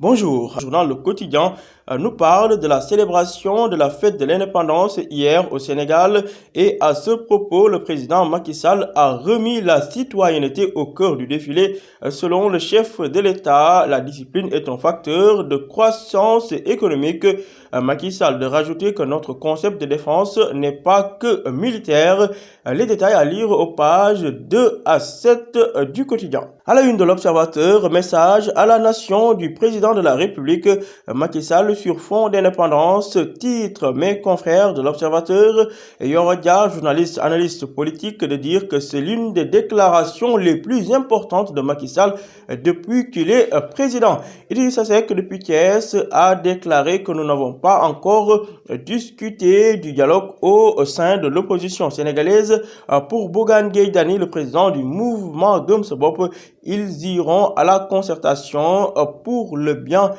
Bonjour, le journal Le Quotidien nous parle de la célébration de la fête de l'indépendance hier au Sénégal et à ce propos, le président Macky Sall a remis la citoyenneté au cœur du défilé. Selon le chef de l'État, la discipline est un facteur de croissance économique. Macky Sall de rajouter que notre concept de défense n'est pas que militaire. Les détails à lire aux pages 2 à 7 du quotidien. À la une de l'Observateur, message à la nation du président de la République, Macky Sall sur fond d'indépendance, titre mes confrères de l'Observateur, Yorodia, journaliste, analyste politique, de dire que c'est l'une des déclarations les plus importantes de Macky Sall depuis qu'il est président. Idrissa Seck depuis Thiès a déclaré que nous n'avons pas encore discuté du dialogue au sein de l'opposition sénégalaise. Pour Bougane Gueye Dany, le président du mouvement Gëm Sa Bopp, ils iront à la concertation pour le bien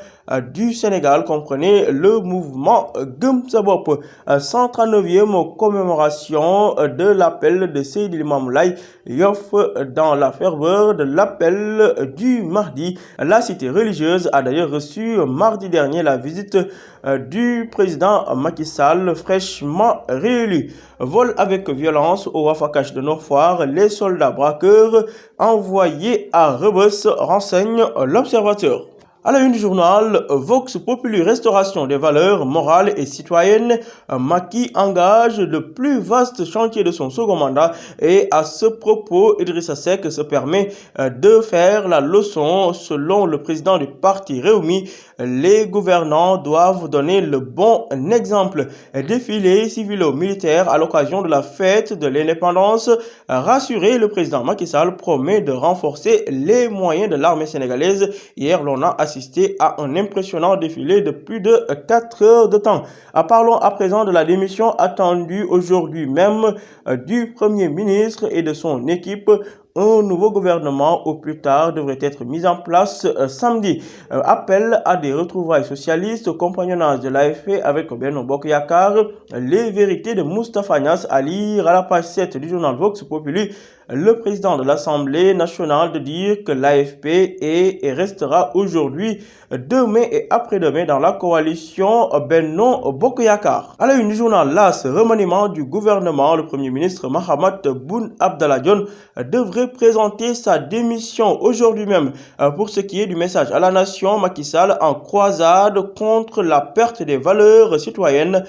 du Sénégal. Comprenez le mouvement Gëm Sa Bopp. 139e commémoration de l'appel de Seydi Limamou Laye Yoff dans la ferveur de l'appel du mardi. La cité religieuse a d'ailleurs reçu mardi dernier la visite du président Macky Sall fraîchement réélu. Vol avec violence au Wafakash de Nord-Foire, les soldats braqueurs envoyés à Rebeuss, renseigne l'Observateur. À la une du journal, Vox Populi, restauration des valeurs morales et citoyennes, Macky engage le plus vaste chantier de son second mandat et à ce propos, Idrissa Seck se permet de faire la leçon. Selon le président du parti Rewmi, les gouvernants doivent donner le bon exemple. Défilé civilo-militaire à l'occasion de la fête de l'indépendance, rassuré, le président Macky Sall promet de renforcer les moyens de l'armée sénégalaise. Hier, l'on a assisté à un impressionnant défilé de plus de 4 heures de temps. Parlons à présent de la démission attendue aujourd'hui même du Premier ministre et de son équipe. Un nouveau gouvernement au plus tard devrait être mis en place samedi. Appel à des retrouvailles socialistes, compagnonnage de l'AFP avec Benno Bokk Yakaar, les vérités de Moustapha Niasse à lire à la page 7 du journal Vox Populi. Le président de l'Assemblée nationale de dire que l'AFP est et restera aujourd'hui, demain et après-demain dans la coalition Benno Bokk Yakaar. À la une du journal LAS, remaniement du gouvernement, le Premier ministre Mahamat Boun Abdallah Dionne devrait présenter sa démission aujourd'hui même. Pour ce qui est du message à la nation, Macky Sall en croisade contre la perte des valeurs citoyennes.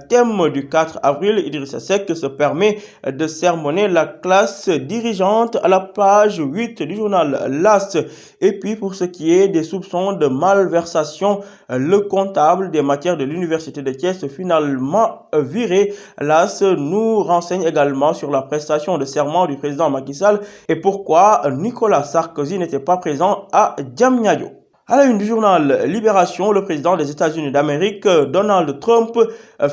Thème du 4 avril, Idrissa Seck se permet de sermonner la classe dirigeante à la page 8 du journal LAS. Et puis pour ce qui est des soupçons de malversation, le comptable des matières de l'université de Thiès finalement viré. LAS nous renseigne également sur la prestation de serment du président Macky Sall et pourquoi Nicolas Sarkozy n'était pas présent à Diamniadio. À la une du journal Libération, le président des États-Unis d'Amérique, Donald Trump,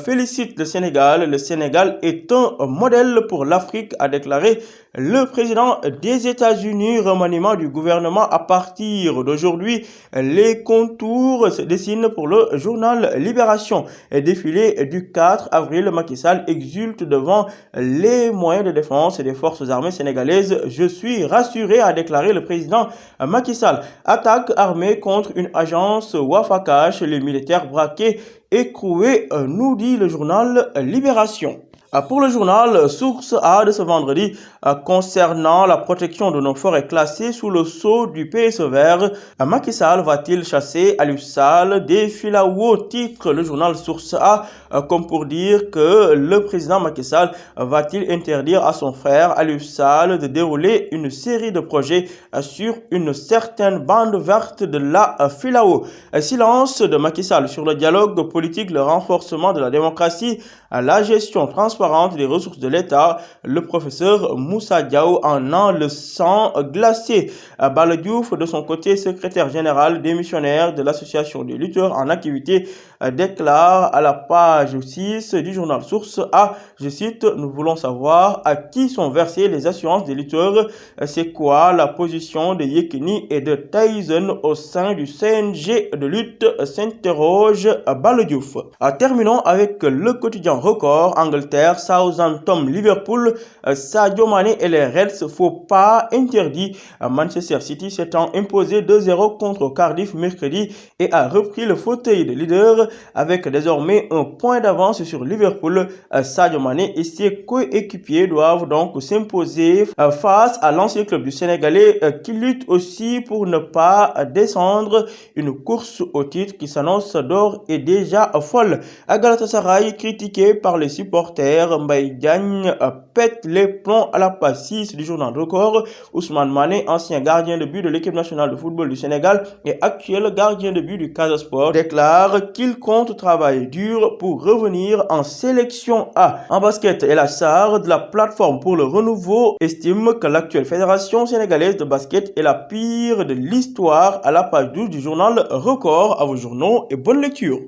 félicite le Sénégal. Le Sénégal est un modèle pour l'Afrique, a déclaré le président des États-Unis. Remaniement du gouvernement à partir d'aujourd'hui. Les contours se dessinent pour le journal Libération. Défilé du 4 avril, Macky Sall exulte devant les moyens de défense et des forces armées sénégalaises. Je suis rassuré, a déclaré le président Macky Sall. Attaque armée contre une agence Wafakash, les militaires braqués écroués, nous dit le journal Libération. Pour le journal Source A de ce vendredi, concernant la protection de nos forêts classées sous le sceau du PSE vert, Macky Sall va-t-il chasser Aliou Sall des Filao, titre le journal Source A, comme pour dire que le président Macky Sall va-t-il interdire à son frère Aliou Sall de dérouler une série de projets sur une certaine bande verte de la Filao. Silence de Macky Sall sur le dialogue politique, le renforcement de la démocratie, la gestion transparente des ressources de l'État. Le professeur Moussa Diaw en a le sang glacé. Balla Diouf, de son côté, secrétaire général démissionnaire de l'association des lutteurs en activité, déclare à la page 6 du journal Source A, je cite, nous voulons savoir à qui sont versées les assurances des lutteurs. C'est quoi la position de Yekini et de Tyson au sein du CNG de lutte, s'interroge Balla Diouf. Terminons avec le quotidien Record. Angleterre hier, Southampton-Liverpool, Sadio Mané et les Reds, faut pas interdit. Manchester City s'étant imposé 2-0 contre Cardiff mercredi et a repris le fauteuil de leader avec désormais un point d'avance sur Liverpool. Sadio Mané et ses coéquipiers doivent donc s'imposer face à l'ancien club du Sénégalais qui lutte aussi pour ne pas descendre. Une course au titre qui s'annonce d'ores et déjà folle. À Galatasaray, critiqué par les supporters, Mbaye Diagne pète les plombs à la page 6 du journal Record. Ousmane Mané, ancien gardien de but de l'équipe nationale de football du Sénégal et actuel gardien de but du Casa Sport, déclare qu'il compte travailler dur pour revenir en sélection A. En basket, El Assar de la plateforme pour le renouveau estime que l'actuelle fédération sénégalaise de basket est la pire de l'histoire à la page 12 du journal Record. À vos journaux et bonne lecture.